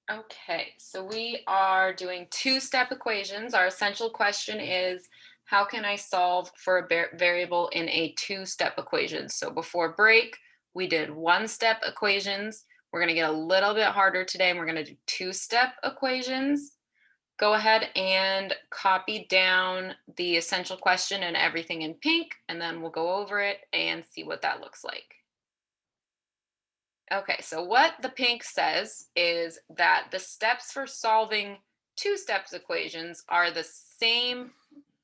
Okay, so we are doing two-step equations. Our essential question is, how can I solve for a variable in a two-step equation? So before break, we did one-step equations. We're going to get a little bit harder today, and we're going to do two-step equations. Go ahead and copy down the essential question and everything in pink, and then we'll go over it and see what that looks like. Okay, so what the pink says is that the steps for solving two steps equations are the same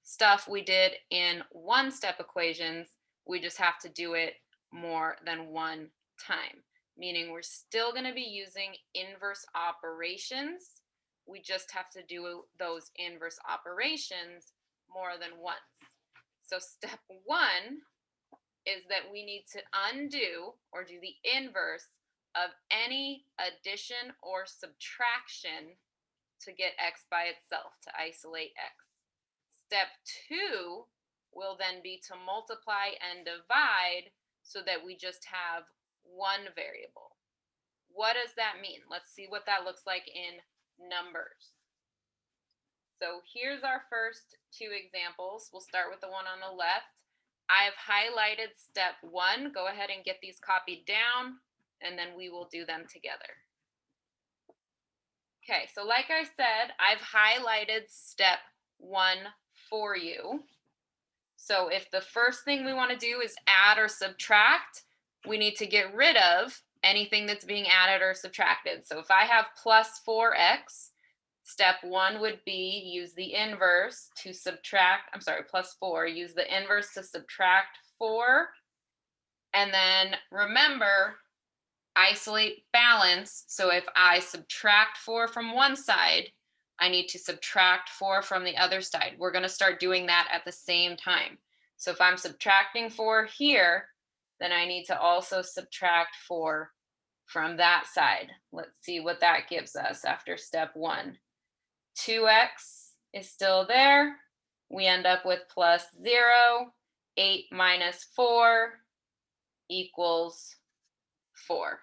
stuff we did in one step equations. We just have to do it more than one time, meaning we're still going to be using inverse operations. We just have to do those inverse operations more than once. So step one is that we need to undo or do the inverse of any addition or subtraction to get x by itself, to isolate x. Step two will then be to multiply and divide so that we just have one variable. What does that mean? Let's see what that looks like in numbers. So here's our first two examples. We'll start with the one on the left. I've highlighted step one. Go ahead and get these copied down, and then we will do them together. Okay, so like I said, I've highlighted step one for you. So if the first thing we want to do is add or subtract, we need to get rid of anything that's being added or subtracted. So if I have plus 4x, step one would be use the inverse to subtract, I'm sorry, plus 4, use the inverse to subtract 4. And then remember, isolate balance. So if I subtract 4 from one side, I need to subtract 4 from the other side. We're going to start doing that at the same time. So if I'm subtracting 4 here, then I need to also subtract 4 from that side. Let's see what that gives us after step one. 2x is still there. We end up with plus 0. 8 minus 4 equals 4.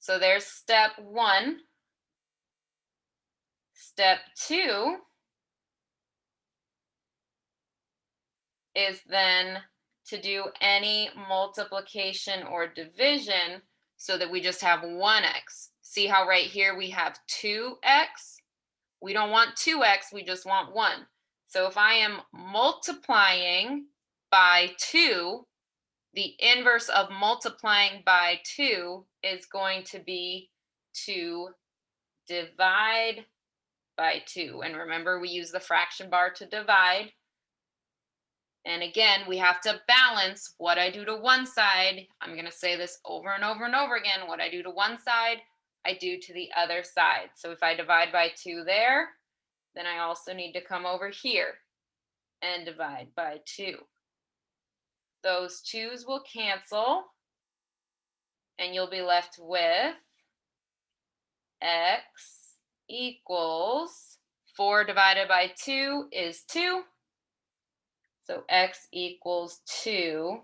So there's step one. Step two is then to do any multiplication or division so that we just have 1x. See how right here we have 2x? We don't want 2x, we just want 1. So if I am multiplying by 2, the inverse of multiplying by 2 is going to be to divide by 2. And remember, we use the fraction bar to divide. And again, we have to balance what I do to one side. I'm going to say this over and over and over again. What I do to one side, I do to the other side. So if I divide by 2 there, then I also need to come over here and divide by 2. Those 2's will cancel, and you'll be left with x equals 4 divided by 2 is 2. So x equals 2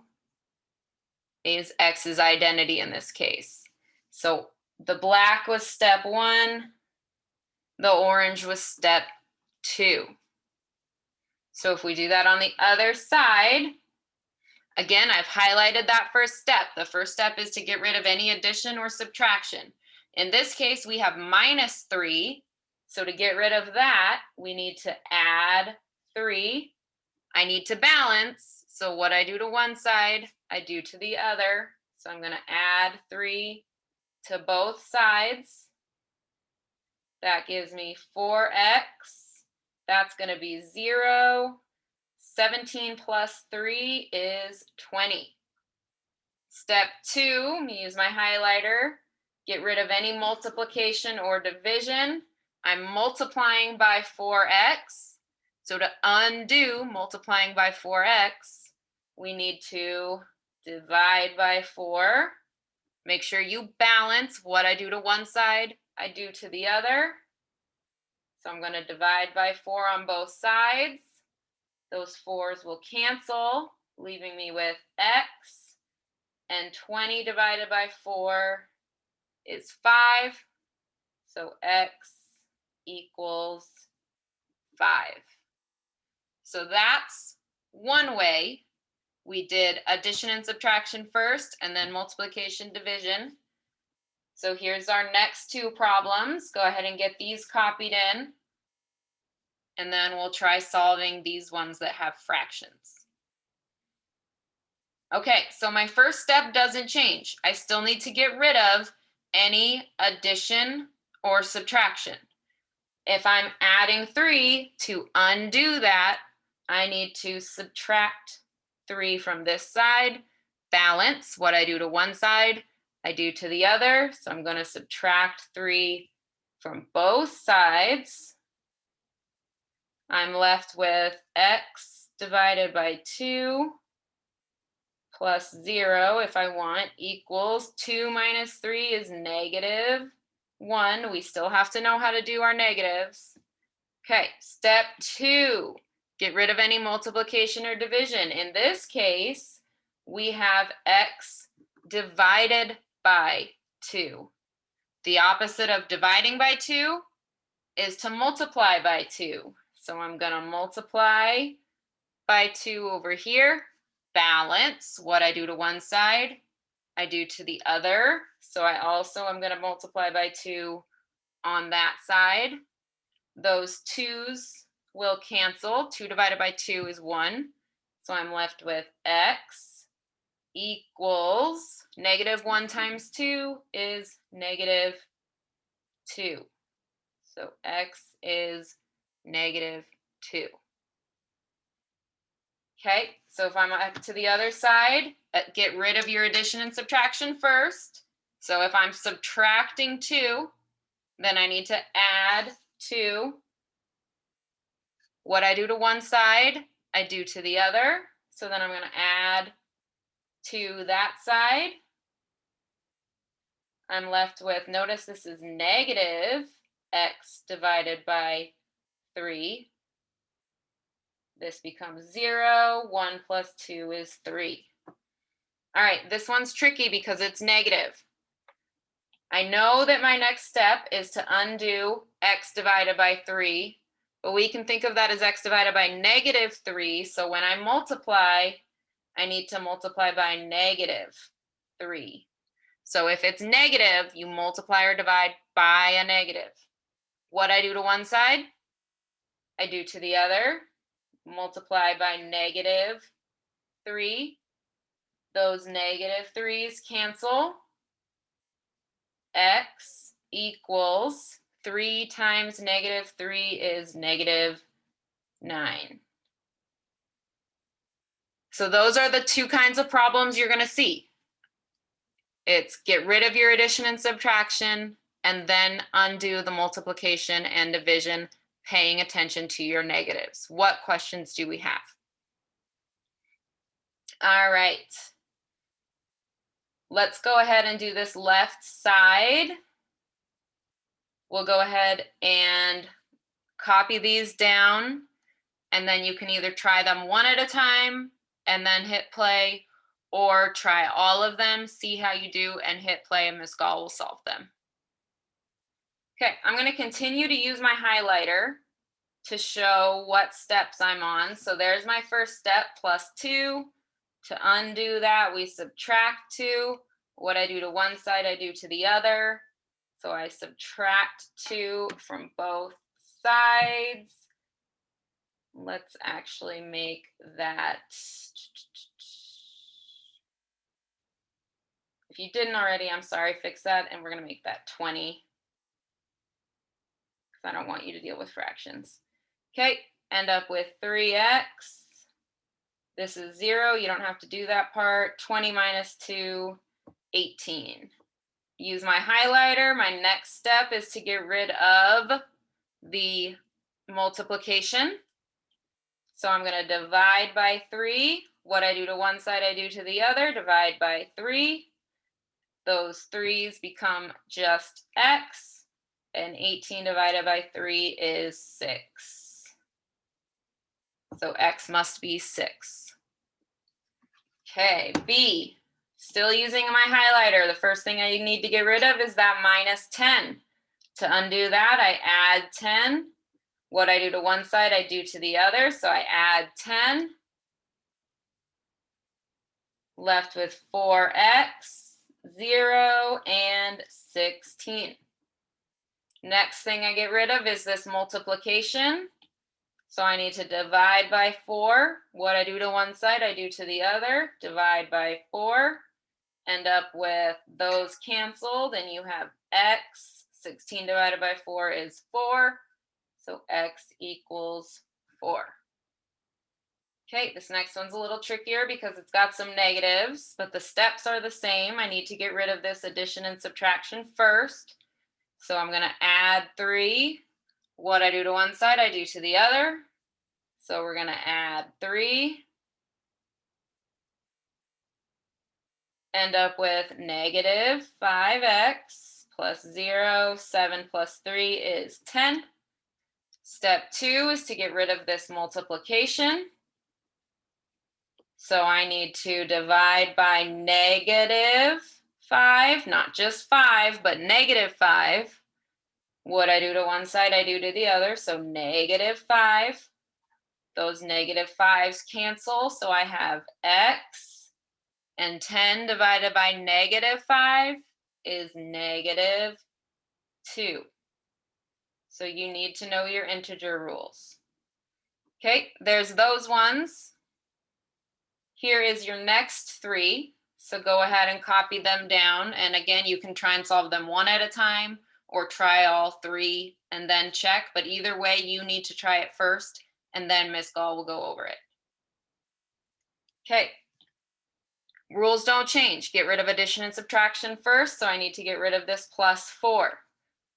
is x's identity in this case. So the black was step one, the orange was step two. So if we do that on the other side, again, I've highlighted that first step. The first step is to get rid of any addition or subtraction. In this case, we have minus 3. So to get rid of that, we need to add 3. I need to balance. So what I do to one side, I do to the other. So I'm going to add 3 to both sides. That gives me 4x. That's going to be 0. 17 plus 3 is 20. Step two, I'm going to use my highlighter. Get rid of any multiplication or division. I'm multiplying by 4x. So to undo multiplying by 4x, we need to divide by 4. Make sure you balance what I do to one side, I do to the other. So I'm going to divide by 4 on both sides. Those 4's will cancel, leaving me with x. And 20 divided by 4 is 5. So x equals 5. So that's one way. We did addition and subtraction first, and then multiplication, division. So here's our next two problems. Go ahead and get these copied in. And then we'll try solving these ones that have fractions. Okay, so my first step doesn't change. I still need to get rid of any addition or subtraction. If I'm adding 3, to undo that, I need to subtract 3 from this side. Balance, what I do to one side, I do to the other. So I'm going to subtract 3 from both sides. I'm left with x divided by 2 plus 0, if I want, equals 2 minus 3 is negative 1. We still have to know how to do our negatives. Okay, step 2, get rid of any multiplication or division. In this case, we have x divided by 2. The opposite of dividing by 2 is to multiply by 2. So I'm going to multiply by 2 over here. Balance, what I do to one side, I do to the other. So I also am going to multiply by 2 on that side. Those 2's will cancel. 2 divided by 2 is 1. So I'm left with x equals negative 1 times 2 is negative 2. So x is negative 2. Okay, so if I'm up to the other side, get rid of your addition and subtraction first. So if I'm subtracting 2, then I need to add 2. What I do to one side, I do to the other. So then I'm going to add to that side. I'm left with, notice this is negative x divided by 3. This becomes 0. 1 plus 2 is 3. All right, this one's tricky because it's negative. I know that my next step is to undo x divided by 3, but we can think of that as x divided by negative 3. So when I multiply, I need to multiply by negative 3. So if it's negative, you multiply or divide by a negative. What I do to one side, I do to the other. Multiply by negative 3. Those negative 3's cancel. X equals 3 times negative 3 is negative 9. So those are the two kinds of problems you're going to see. It's get rid of your addition and subtraction, and then undo the multiplication and division, paying attention to your negatives. What questions do we have? All right. Let's go ahead and do this left side. We'll go ahead and copy these down, and then you can either try them one at a time and then hit play, or try all of them, see how you do, and hit play, and Ms. Gall will solve them. Okay, I'm going to continue to use my highlighter to show what steps I'm on. So there's my first step, plus 2. To undo that, we subtract 2. What I do to one side, I do to the other. So I subtract 2 from both sides. Let's actually make that. If you didn't already, I'm sorry, fix that, and we're going to make that 20. Because I don't want you to deal with fractions. Okay, end up with 3x. This is 0. You don't have to do that part. 20 minus 2, 18. Use my highlighter. My next step is to get rid of the multiplication. So I'm going to divide by 3. What I do to one side, I do to the other. Divide by 3. Those 3's become just x. And 18 divided by 3 is 6. So x must be 6. Okay, B. Still using my highlighter. The first thing I need to get rid of is that minus 10. To undo that, I add 10. What I do to one side, I do to the other. So I add 10. Left with 4x, 0, and 16. Next thing I get rid of is this multiplication. So I need to divide by 4. What I do to one side, I do to the other. Divide by 4. End up with those canceled, and you have x. 16 divided by 4 is 4. So x equals 4. Okay, this next one's a little trickier because it's got some negatives, but the steps are the same. I need to get rid of this addition and subtraction first. So I'm going to add 3. What I do to one side, I do to the other. So we're going to add 3. End up with negative 5x plus 0. 7 plus 3 is 10. Step 2 is to get rid of this multiplication. So I need to divide by negative 5, not just 5, but negative 5. What I do to one side, I do to the other, so negative 5. Those negative 5s cancel, so I have x, and 10 divided by negative 5 is negative 2. So you need to know your integer rules. Okay, there's those ones. Here is your next 3. So go ahead and copy them down. And again, you can try and solve them one at a time or try all 3 and then check. But either way, you need to try it first and then Ms. Gall will go over it. Okay. Rules don't change. Get rid of addition and subtraction first. So I need to get rid of this plus 4.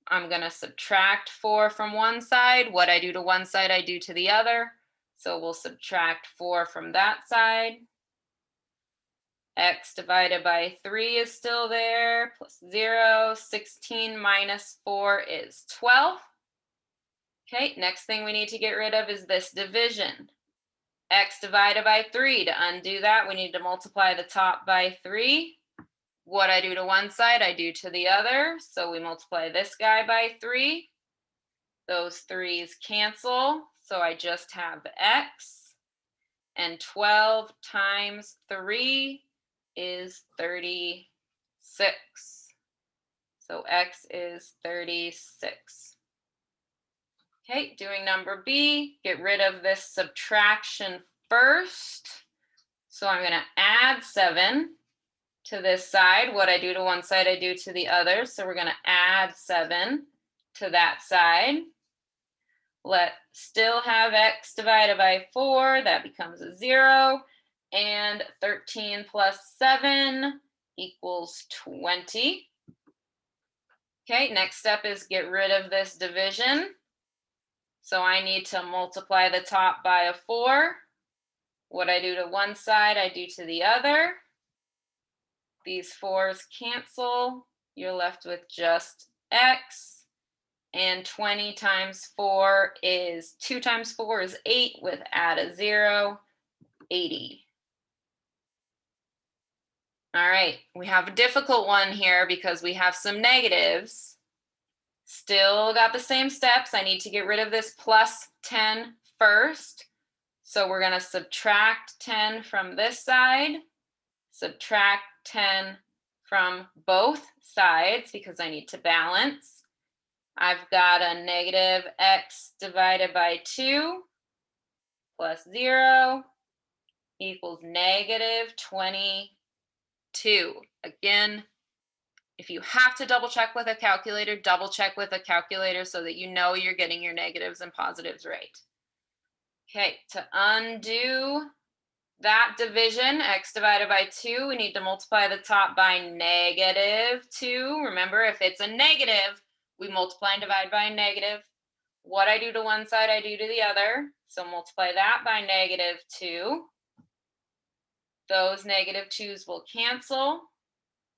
I'm going to subtract 4 from one side. What I do to one side, I do to the other. So we'll subtract 4 from that side. X divided by 3 is still there, plus 0. 16 minus 4 is 12. Okay, next thing we need to get rid of is this division. X divided by 3. To undo that, we need to multiply the top by 3. What I do to one side, I do to the other. So we multiply this guy by 3. Those 3's cancel, so I just have x. And 12 times 3 is 36. So x is 36. Okay, doing number B, get rid of this subtraction first. So I'm going to add 7 to this side. What I do to one side, I do to the other. So we're going to add 7 to that side. Still have x divided by 4. That becomes a 0. And 13 plus 7 equals 20. Okay, next step is get rid of this division. So I need to multiply the top by a 4. What I do to one side, I do to the other. These 4's cancel. You're left with just x. And 20 times 4 is 2 times 4 is 8 with add a 0, 80. All right, we have a difficult one here because we have some negatives. Still got the same steps. I need to get rid of this plus 10 first. So we're going to subtract 10 from this side, subtract 10 from both sides because I need to balance. I've got a negative x divided by 2 plus 0 equals negative 22. Again, if you have to double check with a calculator, double check with a calculator so that you know you're getting your negatives and positives right. Okay, to undo that division, x divided by 2, we need to multiply the top by negative 2. Remember, if it's a negative, we multiply and divide by a negative. What I do to one side, I do to the other. So multiply that by negative 2. Those negative 2's will cancel,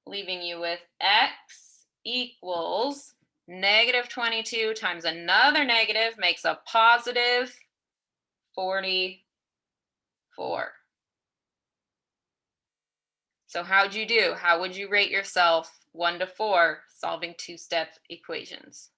leaving you with x equals negative 22 times another negative makes a positive 44. So how'd you do? How would you rate yourself 1 to 4 solving two-step equations?